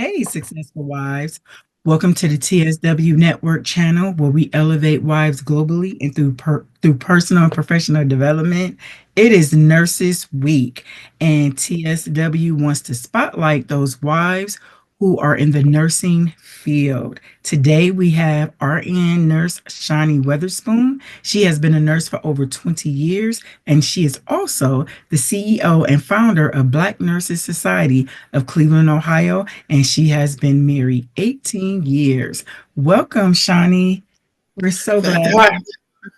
Hey, successful wives. Welcome to the TSW Network channel where we elevate wives globally and through personal and professional development. It is Nurses Week, and TSW wants to spotlight those wives who are in the nursing field. Today we have RN nurse Shani Weatherspoon. She has been a nurse for over 20 years, and she is also the CEO and founder of Black Nurses Society of Cleveland, Ohio, and she has been married 18 years. Welcome, Shani. We're so glad. Hi,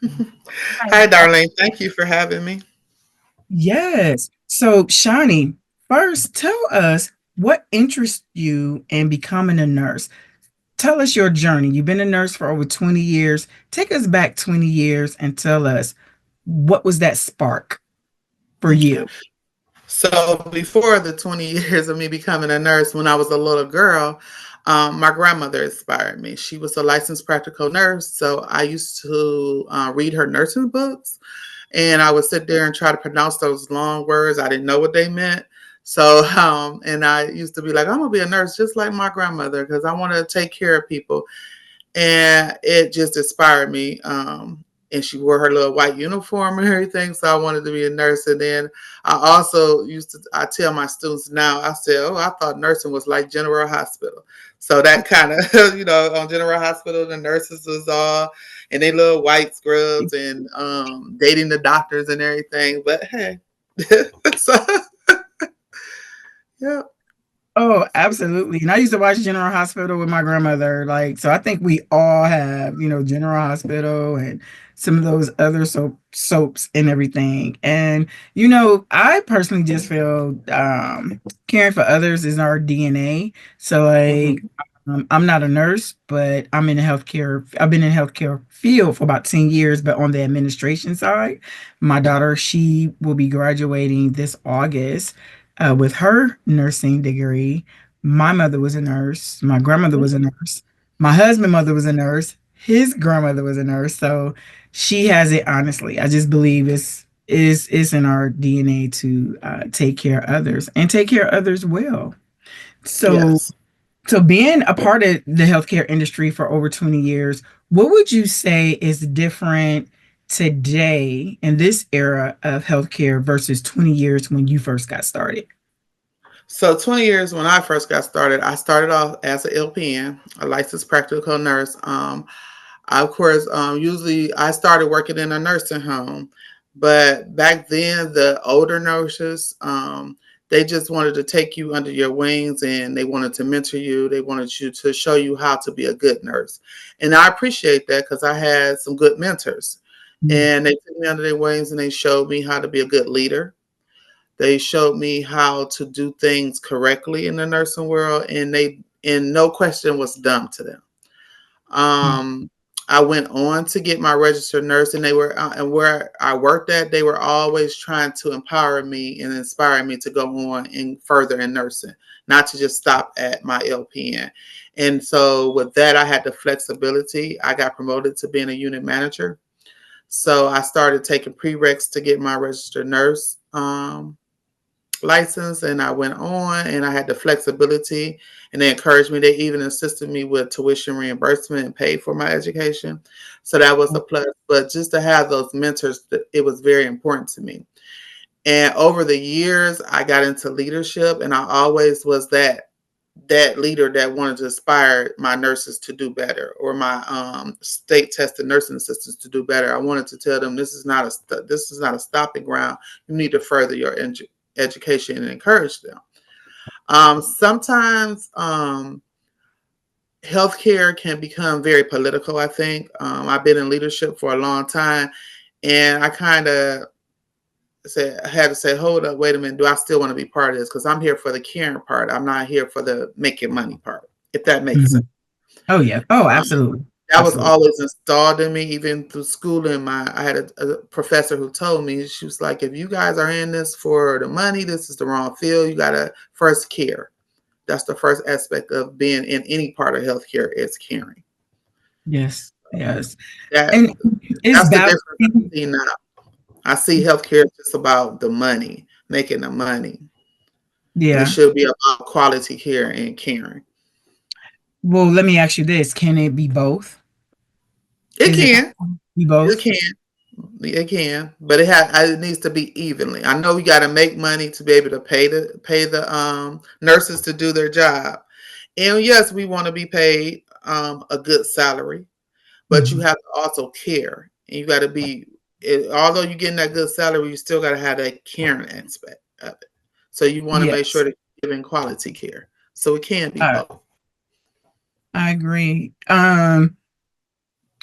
Hi. hi, darling. Thank you for having me. Yes. So, Shani, first tell us what interests you in becoming a nurse. Tell us your journey. You've been a nurse for over 20 years. Take us back 20 years and tell us what was that spark for Okay. you? So before the 20 years of me becoming a nurse, when I was a little girl, my grandmother inspired me. She was a licensed practical nurse, so I used to read her nursing books, and I would sit there and try to pronounce those long words. I didn't know what they meant. So, and I used to be like, I'm gonna be a nurse just like my grandmother because I want to take care of people. And it just inspired me. And she wore her little white uniform and everything, so I wanted to be a nurse. And then I also I tell my students now, I said, oh, I thought nursing was like General Hospital. So that kind of, on General Hospital, the nurses was all in their little white scrubs and dating the doctors and everything. But hey, so yeah, Oh, absolutely. And I used to watch General Hospital with my grandmother. Like, so I think we all have, General Hospital and some of those other soaps and everything. And, I personally just feel caring for others is our DNA. So like hmm I'm not a nurse, but I'm in the healthcare. I've been in the healthcare field for about 10 years, but on the administration side. My daughter, she will be graduating this August with her nursing degree. My mother was a nurse. My grandmother was a nurse. My husband's mother was a nurse. His grandmother was a nurse. So she has it honestly. I just believe it's in our DNA to take care of others and take care of others well. So yes. so being a part of the healthcare industry for over 20 years, what would you say is different today in this era of healthcare versus 20 years when you first got started? So 20 years when I first got started, I started off as an LPN, a licensed practical nurse. Of course, usually I started working in a nursing home, but back then the older nurses, they just wanted to take you under your wings and they wanted to mentor you. They wanted you to show you how to be a good nurse. And I appreciate that because I had some good mentors Mm. and they took me under their wings and they showed me how to be a good leader. They showed me how to do things correctly in the nursing world, and no question was dumb to them. Mm. Um, I went on to get my registered nurse, and and where I worked at, they were always trying to empower me and inspire me to go on and further in nursing, not to just stop at my LPN. And so with that, I had the flexibility. I got promoted to being a unit manager. So I started taking prereqs to get my registered nurse. License, and I went on and I had the flexibility and they encouraged me. They even assisted me with tuition reimbursement and paid for my education. So that was a plus. But just to have those mentors, it was very important to me. And over the years, I got into leadership and I always was that leader that wanted to inspire my nurses to do better or my state tested nursing assistants to do better. I wanted to tell them this is not a stopping ground. You need to further your education and encourage them. Sometimes healthcare can become very political. I think I've been in leadership for a long time, and I kind of I had to say, hold up, wait a minute, do I still want to be part of this? Because I'm here for the caring part. I'm not here for the making money part, if that makes sense. Mhm. Oh yeah. Oh, Um, absolutely. that was Absolutely. always installed in me, even through schooling. I had a professor who told me, she was like, if you guys are in this for the money, this is the wrong field. You gotta first care. That's the first aspect of being in any part of healthcare is caring. Yes. Yes. That And it's that's the difference I balancing. see now. I see healthcare just about the money, making the money. It Yeah. should be about quality care and caring. Well, let me ask you this: can it be both? It Is it can. possible to be It both? can. It can, but it needs to be evenly. I know you got to make money to be able to pay the nurses to do their job, and yes, we want to be paid a good salary, but you Mhm. have to also care, and you got to be. Although you're getting that good salary, you still got to have that caring aspect of it. So you want to make sure Yes, that you're giving quality care. So it can be I both. I agree.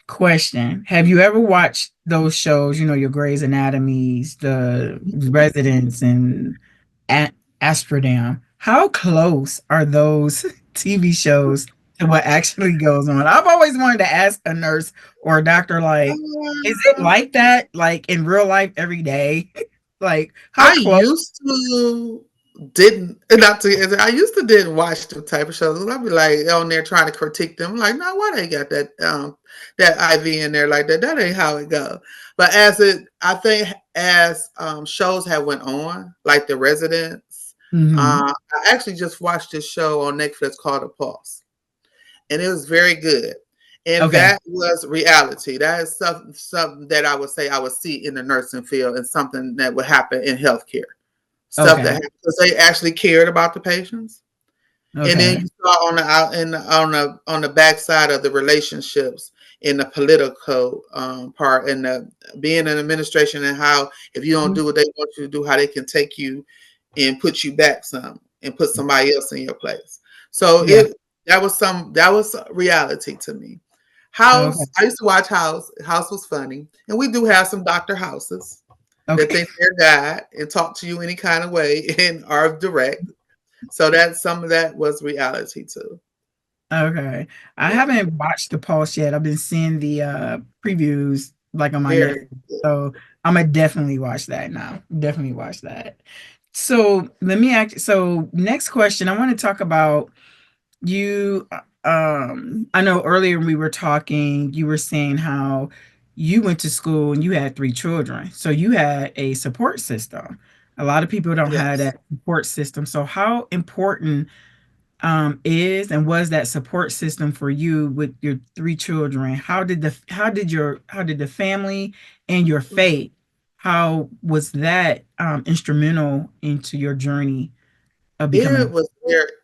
Question: have you ever watched those shows? You know, your Grey's Anatomies, the Residents, and A- Astrodam. How close are those TV shows to what actually goes on? I've always wanted to ask a nurse or a doctor, like, is it Uh, like that, like in real life every day? Like, how I close? used to didn't not to I used to didn't watch them type of shows. I'd be like on there trying to critique them. Like, no, why they got that IV in there like that? That ain't how it go. But I think as shows have went on, like The Residents, Hmm. I actually just watched this show on Netflix called The Pulse, and it was very good. And Okay. that was reality. That is something that I would say I would see in the nursing field, and something that would happen in healthcare. Stuff that Okay. happened because they actually cared about the patients. And then Okay. you saw on the out in on the backside of the relationships in the political part, and the being in administration, and how if you don't do what they want you to do, how they can take you and put you back some and put somebody else in your place. So Yeah. it that was reality to me. Okay. House, I used to watch House. House was funny, and we do have some Doctor Houses that Okay. think they're God and talk to you any kind of way and are direct. So that some of that was reality too. Okay. I Yeah, haven't watched the Pulse yet. I've been seeing the previews like on my very Netflix. good. So I'm gonna definitely watch that now. Definitely watch that. So let me ask, so next question, I want to talk about you. I know earlier when we were talking, you were saying how you went to school and you had three children. So you had a support system. A lot of people don't have Yes. that support system. So how important is and was that support system for you with your three children? How did the family and your faith, how was that instrumental into your journey of becoming?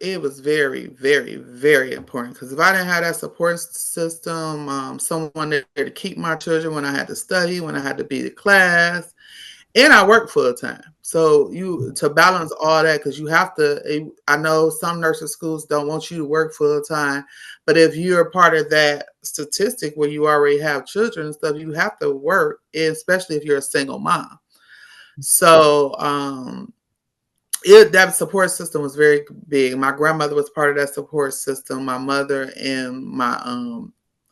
It was very, very, very important, because if I didn't have that support system, someone there to keep my children when I had to study, when I had to be to class, and I work full time. So you to balance all that, because you have to. I know some nursing schools don't want you to work full time, but if you're part of that statistic where you already have children and stuff, you have to work, especially if you're a single mom. So that support system was very big. My grandmother was part of that support system. My mother and my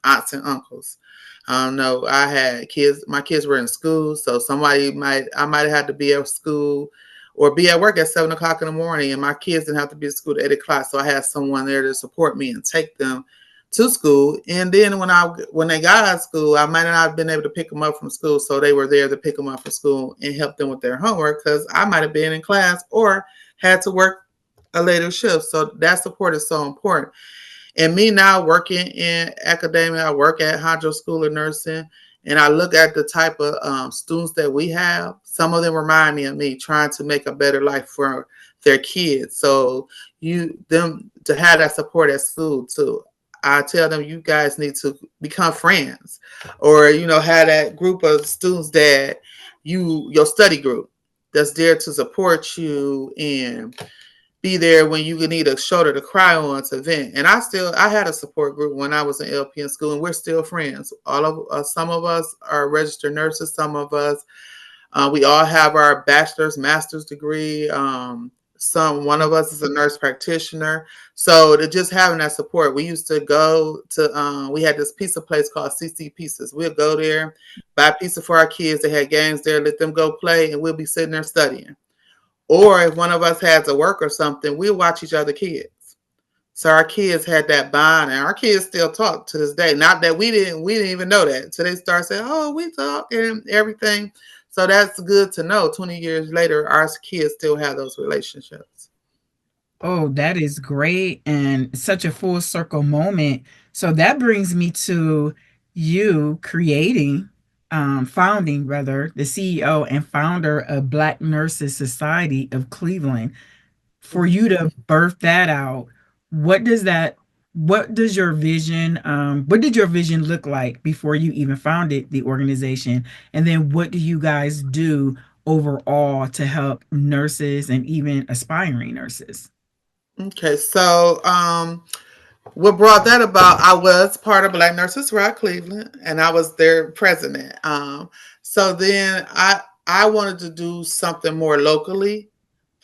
aunts and uncles. I don't know. I had kids. My kids were in school, so I might have had to be at school or be at work at 7 o'clock in the morning, and my kids didn't have to be at school at 8 o'clock. So I had someone there to support me and take them to school. And then when they got out of school, I might not have been able to pick them up from school, so they were there to pick them up from school and help them with their homework, because I might have been in class or had to work a later shift. So that support is so important. And me now working in academia, I work at Hydro School of Nursing, and I look at the type of students that we have. Some of them remind me of me trying to make a better life for their kids. So them to have that support at school too. I tell them, you guys need to become friends, or have that group of students that your study group that's there to support you and be there when you need a shoulder to cry on to vent. And I had a support group when I was in LP in school, and we're still friends. All of us, some of us are registered nurses, some of us we all have our bachelor's, master's degree. One of us is a nurse practitioner. So to just having that support, we used to go to. We had this pizza place called CC Pizzas. We'll go there, buy pizza for our kids. They had games there, let them go play, and we'll be sitting there studying. Or if one of us had to work or something, we'll watch each other kids. So our kids had that bond, and our kids still talk to this day. Not that we didn't even know that. So they start saying, "Oh, we talk and everything." So that's good to know. 20 years later, our kids still have those relationships. Oh, that is great and such a full circle moment. So that brings me to you creating, founding rather, the CEO and founder of Black Nurses Society of Cleveland. For Mhm. you to birth that out, what does that what does your vision what did your vision look like before you even founded the organization? And then what do you guys do overall to help nurses and even aspiring nurses? Okay, so what brought that about? I was part of Black Nurses Rock Cleveland, and I was their president. So then I wanted to do something more locally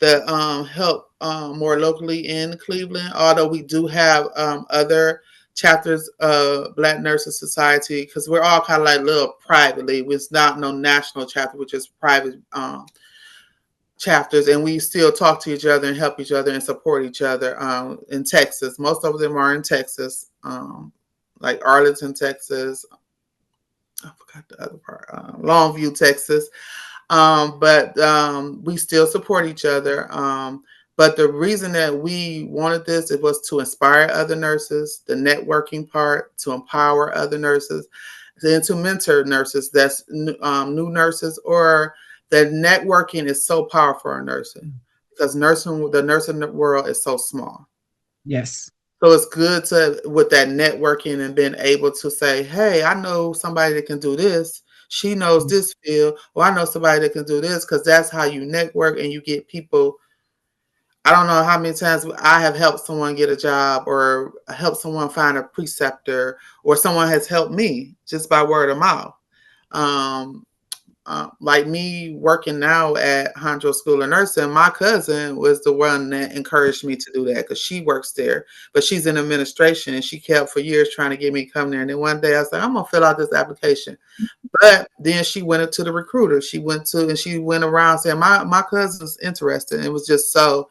that help more locally in Cleveland. Although we do have other chapters of Black Nurses Society, because we're all kind of like little privately. It's not no national chapter, which is private chapters, and we still talk to each other and help each other and support each other in Texas. Most of them are in Texas, like Arlington, Texas. I forgot the other part. Longview, Texas. But we still support each other. But the reason that we wanted this, it was to inspire other nurses, the networking part, to empower other nurses, then to mentor nurses that's new nurses, or that networking is so powerful in nursing, because the nursing world is so small. Yes. So it's good to with that networking and being able to say, "Hey, I know somebody that can do this. She knows this field, or I know somebody that can do this." Because that's how you network and you get people. I don't know how many times I have helped someone get a job, or helped someone find a preceptor, or someone has helped me just by word of mouth. Um, like me working now at Hondro School of Nursing, my cousin was the one that encouraged me to do that, because she works there, but she's in administration, and she kept for years trying to get me to come there. And then one day I was like, I'm gonna fill out this application. But then she went up to the recruiter. She went around saying, my cousin's interested. And it was just so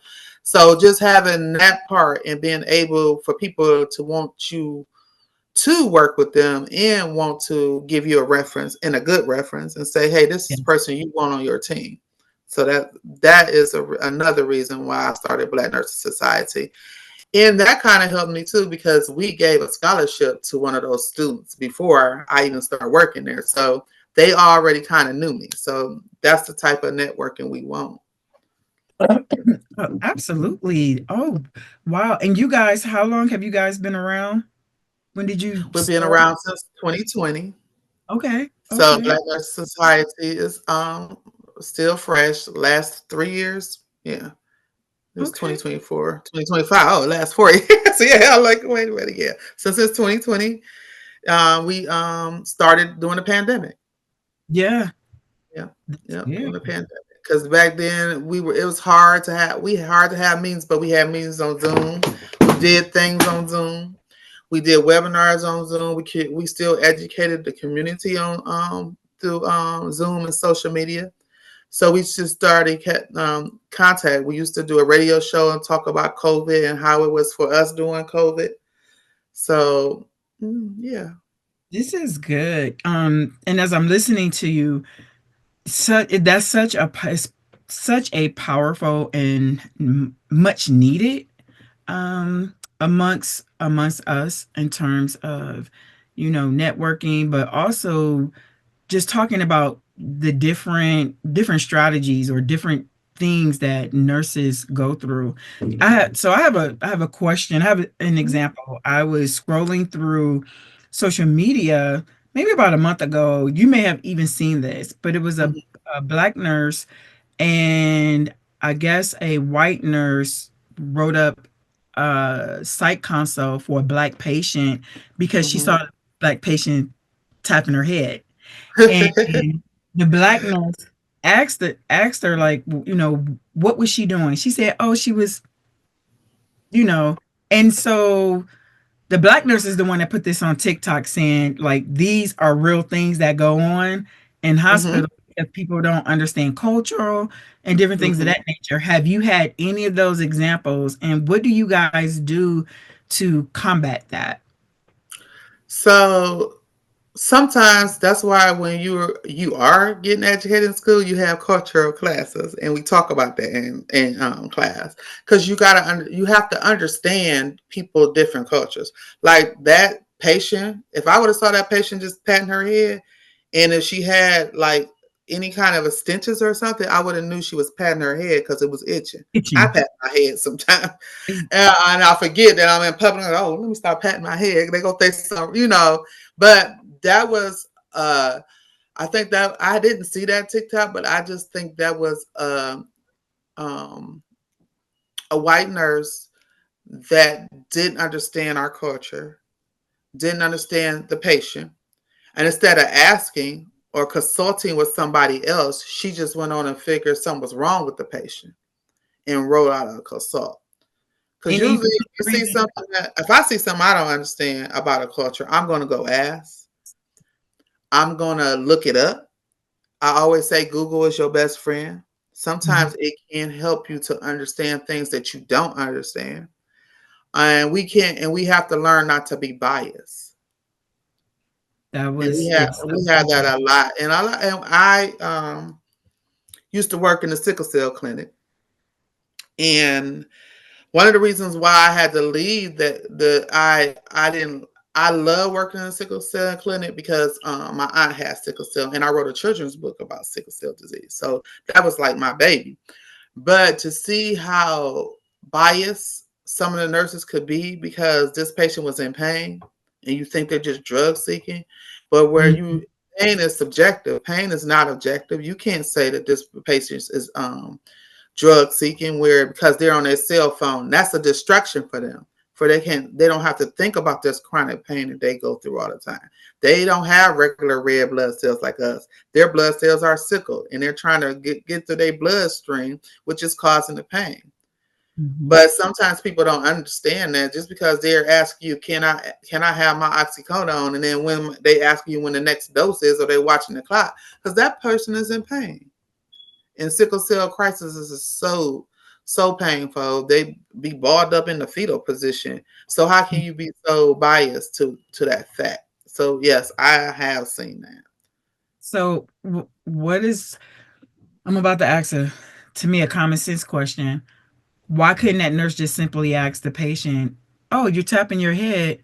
just having that part and being able for people to want you to work with them and want to give you a reference, and a good reference, and say, hey, this is the Yes. person you want on your team. So that is another reason why I started Black Nurses Society. And that kind of helped me too, because we gave a scholarship to one of those students before I even started working there. So they already kind of knew me. So that's the type of networking we want. Oh, absolutely. Oh, wow. And you guys, how long have you guys been around? When did you We've been start? around since 2020. Okay. So Okay. Black Nurse Society is still fresh. Last 3 years. Yeah. It was Okay. 2024, 2025. Oh, last 4 years. So yeah, I'm like, wait a minute, yeah. So since 2020, we started during the pandemic. Yeah. Yeah, That's yeah, during good. the pandemic. Because back then it was hard to have meetings, but we had meetings on Zoom. We did things on Zoom. We did webinars on Zoom. We still educated the community on through Zoom and social media. So we just started contact. We used to do a radio show and talk about COVID and how it was for us during COVID. So yeah. This is good. And as I'm listening to you, that's it's such a powerful and much needed amongst us in terms of networking, but also just talking about the different strategies or different things that nurses go through. I have a question. I have an example. I was scrolling through social media maybe about a month ago. You may have even seen this, but it was a black nurse, and I guess a white nurse wrote up a psych consult for a black patient because she saw Mm-hmm. a black patient tapping her head, and the black nurse asked her, like, what was she doing? She said, oh, she was, you know, and so the black nurse is the one that put this on TikTok, saying like these are real things that go on in Mm-hmm. hospitals if people don't understand cultural and different things of Mm-hmm. that nature. Have you had any of those examples, and what do you guys do to combat that? So sometimes that's why when you are getting educated in school, you have cultural classes, and we talk about that in class, because you have to understand people different cultures. Like that patient, if I would have saw that patient just patting her head, and if she had like any kind of a stitches or something, I would have knew she was patting her head because it was itching. I Itching. pat my head sometimes, and I forget that I'm in public. Like, oh, let me start patting my head. They go say something. But that was I think that I didn't see that TikTok, but I just think that was um a white nurse that didn't understand our culture, didn't understand the patient, and instead of asking or consulting with somebody else, she just went on and figured something was wrong with the patient and wrote out a consult. Because Any usually, particular reason? if I see something I don't understand about a culture, I'm going to go ask. I'm going to look it up. I always say Google is your best friend. Mhm. Sometimes it can help you to understand things that you don't understand. And we have to learn not to be biased. That And was yes, that we was have that important. a lot. And I used to work in the sickle cell clinic. And one of the reasons why I had to leave that the I didn't I love working in a sickle cell clinic because my aunt has sickle cell, and I wrote a children's book about sickle cell disease. So that was like my baby. But to see how biased some of the nurses could be because this patient was in pain and you think they're just drug seeking, but where Mhm, you pain is subjective. Pain is not objective. You can't say that this patient is drug seeking where because they're on their cell phone. That's a distraction for them. For they don't have to think about this chronic pain that they go through all the time. They don't have regular red blood cells like us. Their blood cells are sickle and they're trying to get to their bloodstream, which is causing the pain. mhm. But sometimes people don't understand that just because they're asking you, can I have my oxycodone? And then when they ask you when the next dose is, or they're watching the clock, because that person is in pain. And sickle cell crisis is so painful. They be balled up in the fetal position. So how can you be so biased to that fact? So yes, I have seen that. So, what is I'm about to ask to me, a common sense question. Why couldn't that nurse just simply ask the patient, "Oh, you're tapping your head.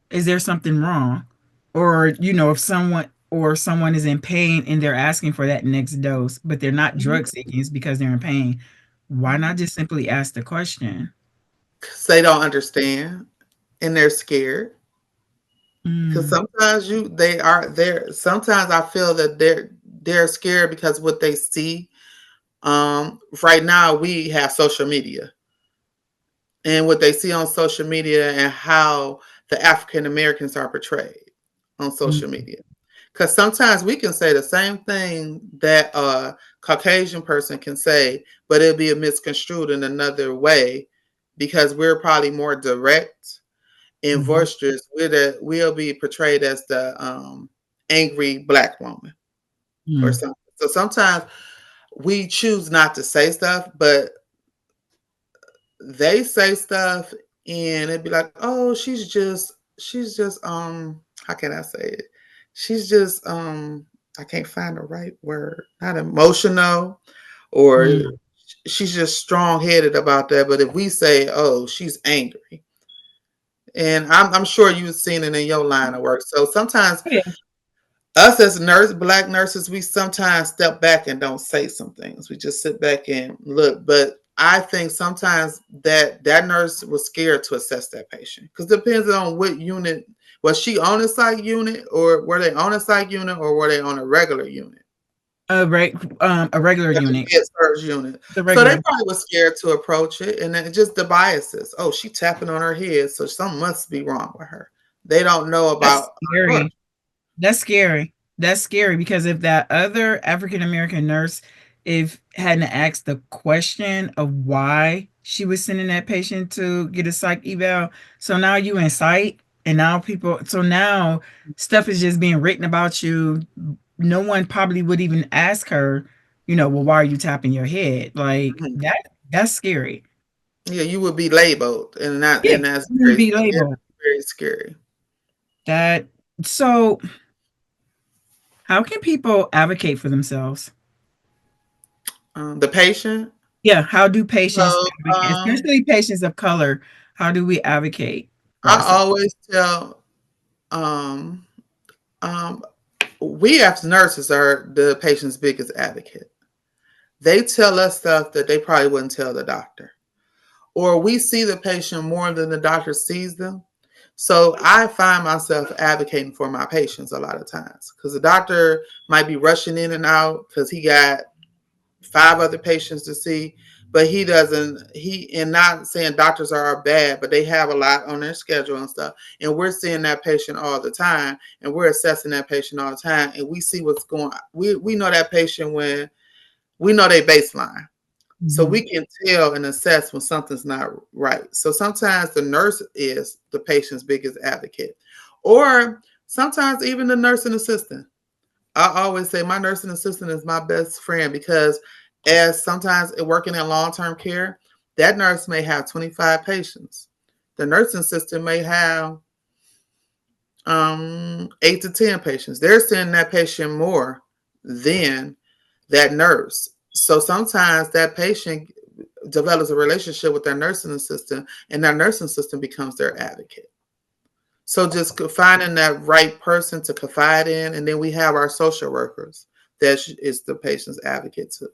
Is there something wrong?" Or, if someone is in pain and they're asking for that next dose, but they're not Mhm, drug seeking, it's because they're in pain. Why not mhm. just simply ask the question? 'Cause they don't understand and they're scared. Because Mm, sometimes they are there. Sometimes I feel that they're scared because what they see. Right now we have social media and what they see on social media and how the African Americans are portrayed on social mm, media. Because sometimes we can say the same thing that a Caucasian person can say, but it'll be misconstrued in another way because we're probably more direct and mhm, boisterous. We'll be portrayed as the angry black woman or mm, something. So sometimes we choose not to say stuff, but they say stuff and it'd be like, oh, she's just how can I say it? She's just I can't find the right word. Not emotional or mm. she's just strong headed about that. But if we say, oh, she's angry, and I'm sure you've seen it in your line of work. So sometimes Oh, yeah. us as black nurses, we sometimes step back and don't say some things. We just sit back and look. But I think sometimes that nurse was scared to assess that patient because it depends on what unit. Was she on a psych unit, or were they on a psych unit, or were they on a regular unit? A regular Like a unit. med surg unit. The So they regular. probably was scared to approach it, and then just the biases. Oh, she tapping on her head, so something must be wrong with her. They don't know That's about our culture. scary. That's scary. That's scary because if that other African American nurse, if hadn't asked the question of why she was sending that patient to get a psych eval, so now you in psych, and now so now stuff is just being written about you. No one probably would even ask her, well, why are you tapping your head? Like Mhm. that's scary. Yeah, you would be labeled, and Yeah, that's you would be labeled very scary. that. So How can people advocate for themselves? The patient. Yeah, how do patients So advocate, especially patients of color? How do we advocate for I ourselves? always tell um, um, we as nurses are the patient's biggest advocate. They tell us stuff that they probably wouldn't tell the doctor, or we see the patient more than the doctor sees them. So I find myself advocating for my patients a lot of times because the doctor might be rushing in and out because he got five other patients to see, but he doesn't. He and not saying doctors are bad, but they have a lot on their schedule and stuff. And we're seeing that patient all the time, and we're assessing that patient all the time, and we see what's going. We know that patient when we know their baseline. So Mhm. we can tell and assess when something's not right. So sometimes the nurse is the patient's biggest advocate, or sometimes even the nursing assistant. I always say my nursing assistant is my best friend because as sometimes working in long-term care, that nurse may have 25 patients. The nursing assistant may have 8 to 10 patients. They're seeing that patient more than that nurse. So sometimes that patient develops a relationship with their nursing assistant, and that nursing assistant becomes their advocate. So just finding that right person to confide in, and then we have our social workers that is the patient's advocate too.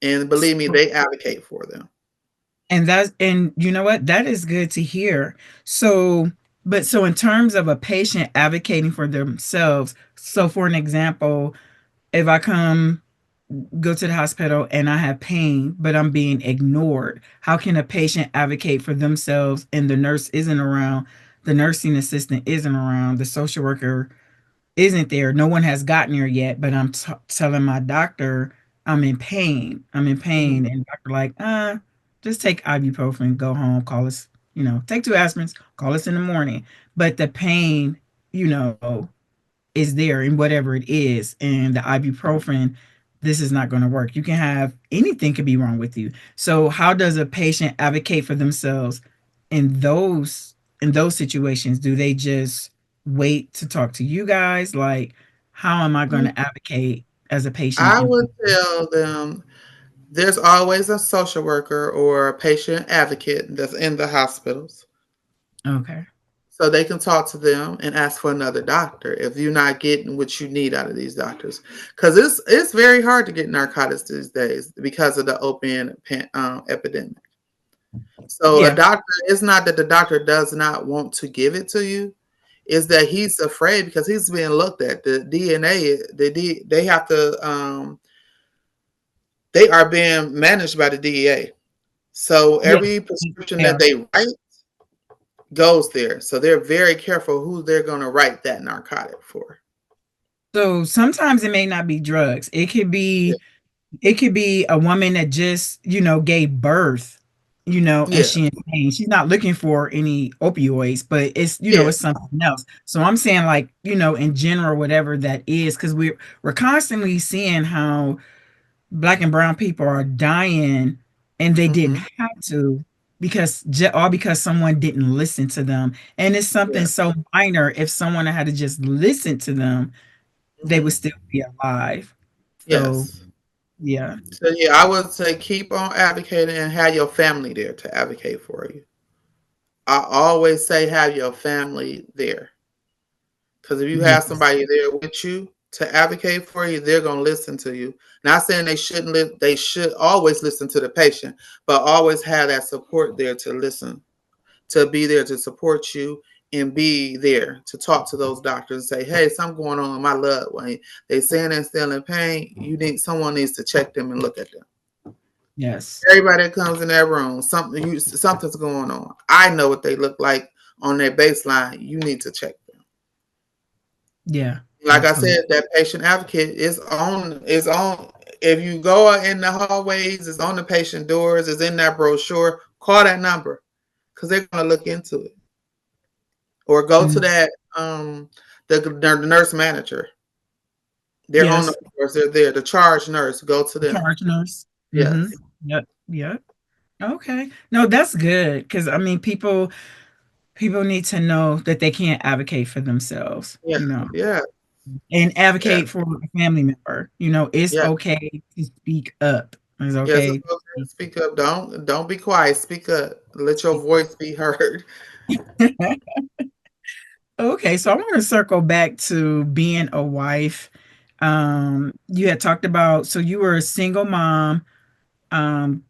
And believe me, So, they advocate for them. and you know what? That is good to hear. So, but so in terms of a patient advocating for themselves, so for an example, if I go to the hospital and I have pain, but I'm being ignored, how can a patient advocate for themselves and the nurse isn't around, the nursing assistant isn't around, the social worker isn't there. No one has gotten here yet, but I'm telling my doctor I'm in pain. I'm in pain, Mhm. and doctor like, just take ibuprofen, go home, call us. Take two aspirins, call us in the morning. But the pain, you know, is there in whatever it is, and the ibuprofen. This is not going to work. You can have anything could be wrong with you. So, how does a patient advocate for themselves in those situations? Do they just wait to talk to you guys? Like, how am I going to advocate as a patient? I would tell them there's always a social worker or a patient advocate that's in the hospitals. Okay. So they can talk to them and ask for another doctor if you're not getting what you need out of these doctors. Because it's very hard to get narcotics these days because of the opiate epidemic. So a Yeah. doctor, it's not that the doctor does not want to give it to you, is that he's afraid because he's being looked at. The DNA, they have to, they are being managed by the DEA. So Yeah. every prescription that Yeah. they write goes there. So they're very careful who they're going to write that narcotic for. So sometimes it may not be drugs. Yeah. It could be a woman that just, gave birth, and Yeah. she in pain. She's not looking for any opioids, but Yeah. it's something else. So I'm saying like, in general, whatever that is, because we're constantly seeing how black and brown people are dying and they didn't Hmm. have to all because someone didn't listen to them. And it's something Yeah. so minor. If someone had to just listen to them, they would Hmm. still be alive. So Yes. yeah. So yeah, I would say keep on advocating and have your family there to advocate for you. I always say have your family there because if you have Yes. somebody there with you to advocate for you, they're gonna listen to you. Not saying they shouldn't. They should always listen to the patient, but always have that support there to listen, to be there to support you and be there to talk to those doctors and say, hey, something going on in my loved one. They saying they're still in pain. Someone needs to check them and look at them. Yes. Everybody that comes in that room, something's going on. I know what they look like on their baseline. You need to check them. Yeah. Like I Absolutely. said, that patient advocate is on. If you go in the hallways, it's on the patient doors, it's in that brochure. Call that number because they're gonna look into it. Or go to Mm. that the nurse manager. They're on the Yes. floors. They're there. The charge nurse. Go to them. Charge nurse. Mm-hmm. Yes. Yep. Yep. Okay. No, that's good because I mean, people need to know that they can't advocate for themselves. Yeah. Yeah. and Yeah, advocate for a family member. It's yeah, okay to speak up. It's yes. It's okay. okay to speak up. Don't be quiet. Speak up. Let your voice be heard. Okay, so I want to circle back to being a wife. You had talked about, so you were a single mom,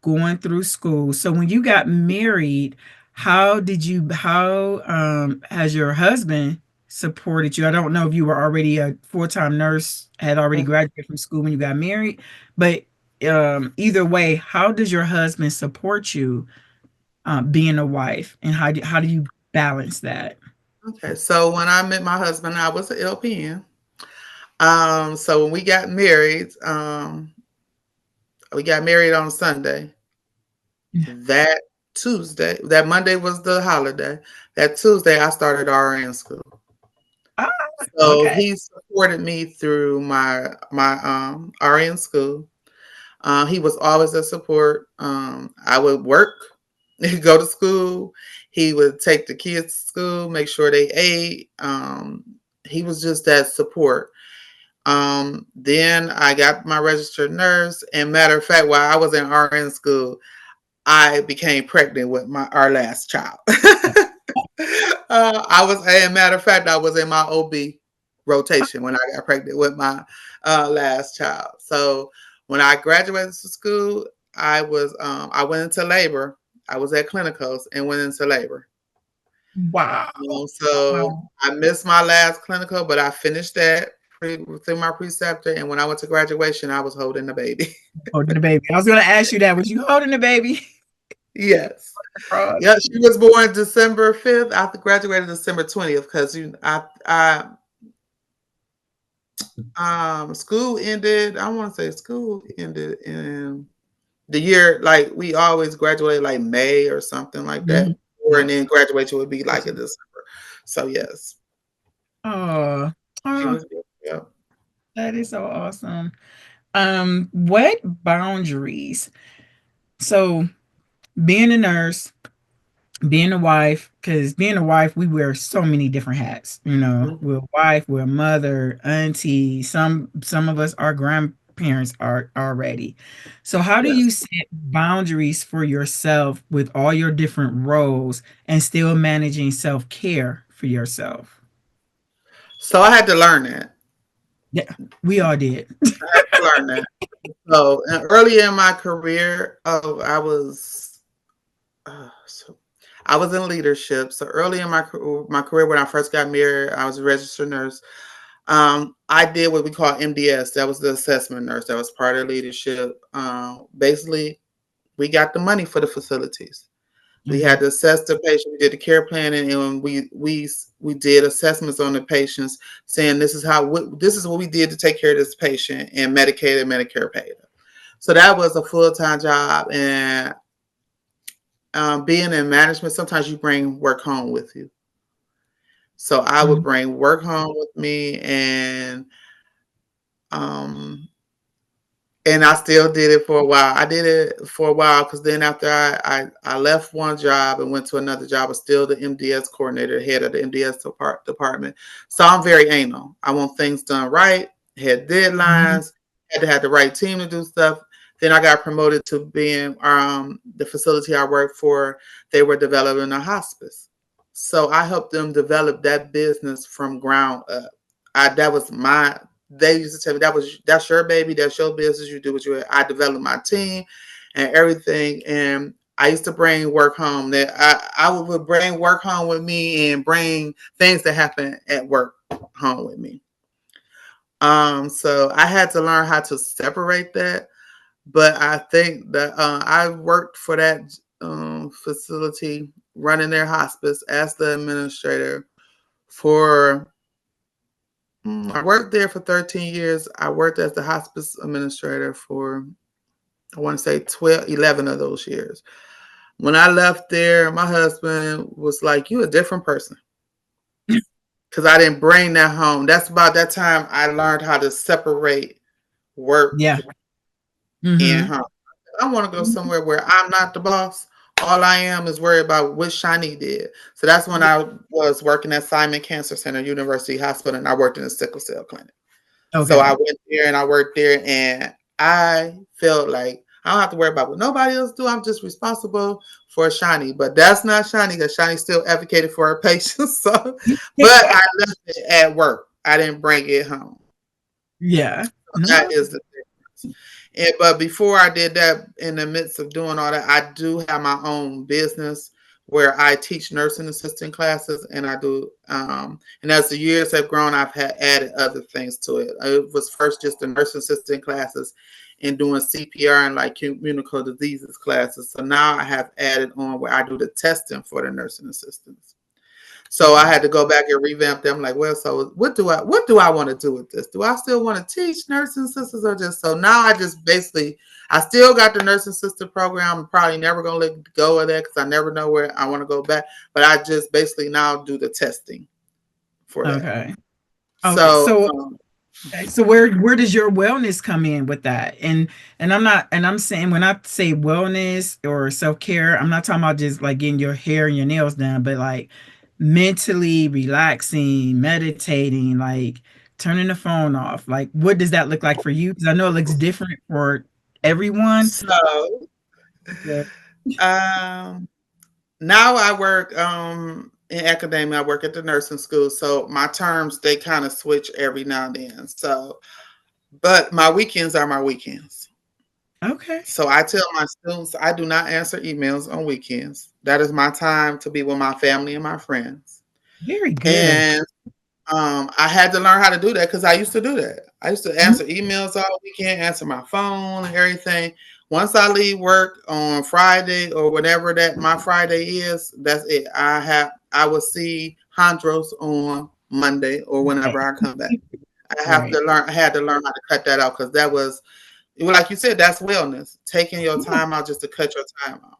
going through school. So when you got married, how has your husband supported you? I don't know if you were already a full-time nurse, had already graduated from school when you got married, but either way, how does your husband support you, being a wife, and how do you balance that? Okay, so when I met my husband, I was an LPN. So when we got married on Sunday. That that Monday was the holiday. That Tuesday, I started RN school. Ah, So okay. he supported me through my RN school. He was always a support. I would work, go to school. He would take the kids to school, make sure they ate. He was just that support. Then I got my registered nurse, and matter of fact, while I was in RN school, I became pregnant with my our last child. Matter of fact, I was in my OB rotation when I got pregnant with my last child. So when I graduated from school, I went into labor. I was at clinicals and went into labor. Wow. So Wow. I missed my last clinical, but I finished that through my preceptor. And when I went to graduation, I was holding the baby. Holding the baby. I was going to ask you that. Was you holding the baby? Yes. Cross. Yeah, she was born December 5th. I graduated December 20th because school ended. I want to say school ended in the year, like we always graduate like May or something like that. Mhm. And then graduation would be like in December. So yes, Oh, she oh, was good. Yeah. that is so awesome. What boundaries? So being a nurse, being a wife, because being a wife, we wear so many different hats. Mhm. We're a wife, we're a mother, auntie. Some of us are grandparents are already. So how do Yes. you set boundaries for yourself with all your different roles and still managing self-care for yourself? So I had to learn that. Yeah, we all did. I had to learn that. So early in my career, so I was in leadership. So early in my career, when I first got married, I was a registered nurse. I did what we call MDS. That was the assessment nurse. That was part of leadership. Basically, we got the money for the facilities. We had Mhm. to assess the patient. We did the care planning, and we did assessments on the patients, saying this is what we did to take care of this patient, and Medicaid and Medicare paid it. So that was a full time job, and being in management, sometimes you bring work home with you. So I would Mhm. bring work home with me, um, and I still did it for a while. I did it for a while because then after I left one job and went to another job, I was still the MDS coordinator, head of the MDS department. So I'm very anal. I want things done right, had Mhm. deadlines, had to have the right team to do stuff. Then I got promoted to being the facility I worked for. They were developing a hospice. So I helped them develop that business from ground up. That was my they used to tell me that's your baby, that's your business. You do what you. I developed my team and everything, and I used to bring work home. That I would bring work home with me and bring things that happen at work home with me. So I had to learn how to separate that. But I think that I worked for that facility running their hospice as the administrator for I worked there for 13 years. I worked as the hospice administrator for, I want to say 12, 11 of those years. When I left there, my husband was like, "You a different person." Because I didn't bring that home. That's about that time I learned how to separate work Yeah. and Mhm. home. I want to go somewhere where I'm not the boss. All I am is worried about what Shani did. So that's when Yeah. I was working at Simon Cancer Center, University Hospital, and I worked in a sickle cell clinic. So I Okay. went there and I worked there, and I felt like I don't have to worry about what nobody else do. I'm just responsible for Shani, but that's not Shani because Shani still advocated for her patients. So, but I left it at work. I didn't bring it home. Yeah. That No. is the difference. But before I did that, in the midst of doing all that, I do have my own business where I teach nursing assistant classes, and I do. And as the years have grown, I've had added other things to it. It was first just the nursing assistant classes and doing CPR and like communicable diseases classes. So now I have added on where I do the testing for the nursing assistants. So I Okay. had to go back and revamp them. Like, well, so what do I want to do with this? Do I still want to teach nursing sisters or just so now I just basically I still got the nursing sister program. I'm probably never gonna let go of that because I never know where I want to go back. But I just basically now do the testing for that. Okay. Okay. So So where does your wellness come in with that? And I'm saying when I say wellness or self-care, I'm not talking about just like getting your hair and your nails done, but like mentally relaxing, meditating, like turning the phone off. Like what does that look like for you? Because I know it looks different for everyone. so Yeah. um now I work in academia. I work at the nursing school. So my terms they kind of switch every now and then. So but my weekends are my weekends. Okay. So I tell my students I do not answer emails on weekends. That is my time to be with my family and my friends. Very good. And I had to learn how to do that because I used to do that. I used to Mhm. answer emails all weekend, answer my phone and everything. Once I leave work on Friday or whatever that my Friday is, that's it. I will see Hondros on Monday or whenever Right. I come back. Right. I had to learn how to cut that out because that was well, like you said, that's wellness. Taking your Yeah. time out just to cut your time out.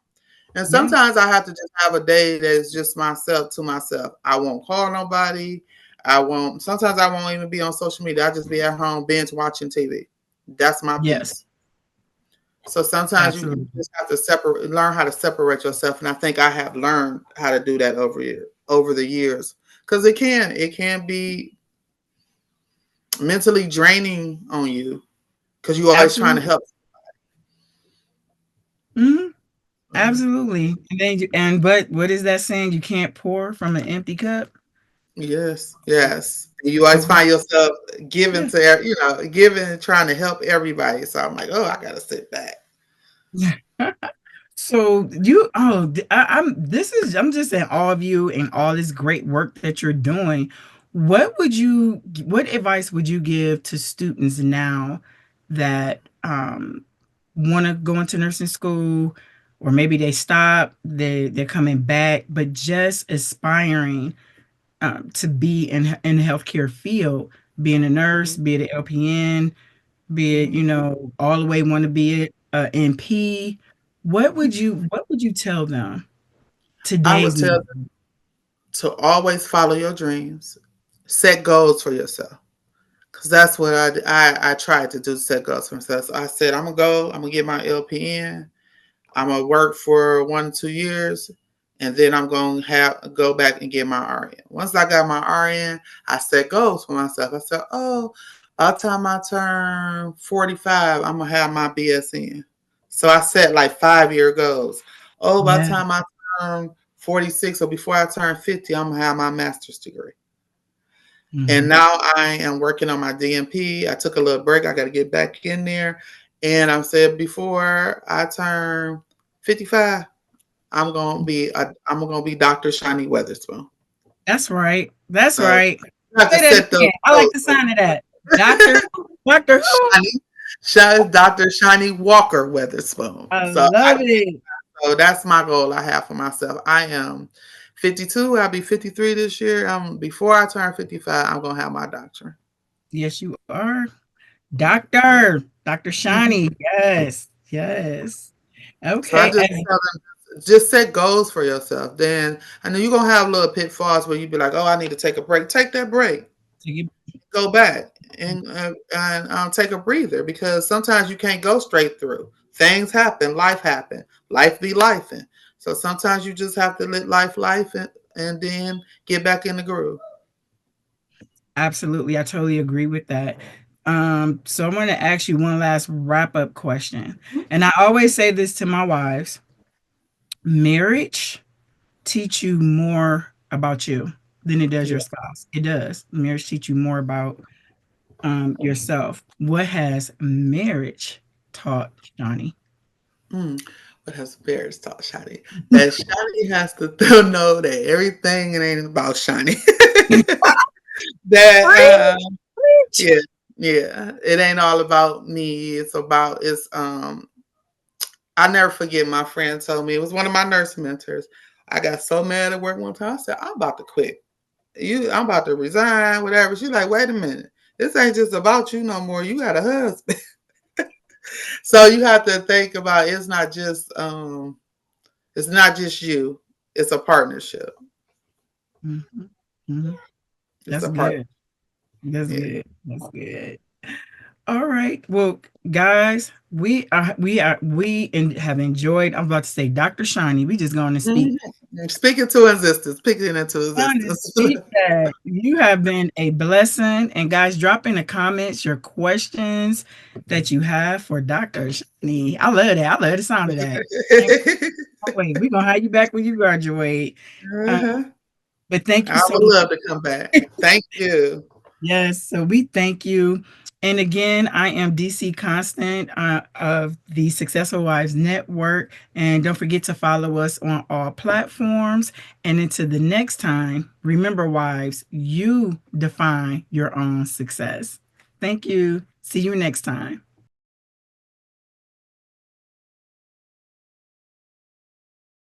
And Yeah. sometimes I have to just have a day that's just myself to myself. I won't call nobody. I won't. Sometimes I won't even be on social media. I just be at home binge watching TV. That's my Yes. peace. So sometimes you Absolutely. just have to learn how to separate yourself, and I think I have learned how to do that over the years, because it can be mentally draining on you because you're always trying to Absolutely. help. Mhm. Mhm. Absolutely. And then but what is that saying? You can't pour from an empty cup? Yes, yes. You always Okay. find yourself giving Yeah. to, giving and trying to help everybody. So I'm like, oh, I gotta sit back. Yeah. So you I'm just in awe of you and all this great work that you're doing. What advice would you give to students now that want to go into nursing school, or maybe they stop, they're coming back, but just aspiring to be in the healthcare field, being a nurse, Mhm, be it an LPN, be it, mhm. all the way want to be it NP. What would you tell them I would today's tell new? them to always follow your dreams, set goals for yourself, because that's what I tried to do. Set goals for myself. So I said I'm gonna go. I'm gonna get my LPN. I'm gonna work for 1 to 2 years, and then I'm gonna have go back and get my RN. Once I got my RN, I set goals for myself. I said, "Oh, by the time I turn 45, I'm gonna have my BSN." So I set like 5 year goals. Oh, by the Yeah. time I turn 46 or before I turn 50, I'm gonna have my master's degree. And Mhm. now I am working on my DMP. I took a little break. I got to get back in there. And I said before I turn 55, I'm gonna be Dr. Shiny Weatherspoon. That's right. That's So right. I have to Say that set those again. I like goals the for sound of that. Doctor, Doctor who? Shiny, Dr. Shiny Walker Weatherspoon. I So love it. that's my goal I have for myself. I am 52. I'll be 53 this year. Before I turn 55, I'm gonna have my doctorate. Yes, you are. Dr. Mhm. Shiny. Yes. Yes. So I Okay. just tell them, just set goals for yourself. Then I know you're gonna have little pitfalls where you be like, "Oh, I need to take a break." Take that break. To Go back and take a breather because sometimes you can't go straight through. Things happen. Life happen. Life be lifing. So sometimes you just have to let life and then get back in the groove. Absolutely. I totally agree with that. So I'm going to ask you one last wrap up question. And I always say this to my wives: marriage teach you more about you than it does Yeah. your spouse. It does. Marriage teach you more about yourself. What has marriage taught Johnny? Mm. What has Bears taught Shani? That Shani has to know that everything it ain't about Shani. that Preach. yeah, yeah. It ain't all about me. It's I never forget my friend told me, it was one of my nurse mentors. I got so mad at work one time. I said, I'm about to quit. I'm about to resign, whatever. She's like, wait a minute. This ain't just about you no more. You got a husband. So you have to think about it's not just you. It's a partnership. Mhm, mhm. It's That's a part. good. That's Yeah. good. That's good. All right. Well, guys, we have enjoyed. I'm about to say, Dr. Shiny. We just going to speak. Mhm. Speaking to existence, speaking into Going to existence. speak that you have been a blessing. And guys, drop in the comments your questions that you have for Dr. Shiny. I love that. I love the sound of that. Can't wait. We're gonna have you back when you graduate. Uh, Uh-huh. but thank you I so would much. love to come back. Thank you. Yes, so we thank you. And again, I am DC Constant of the Successful Wives Network. And don't forget to follow us on all platforms. And until the next time, remember, wives, you define your own success. Thank you. See you next time.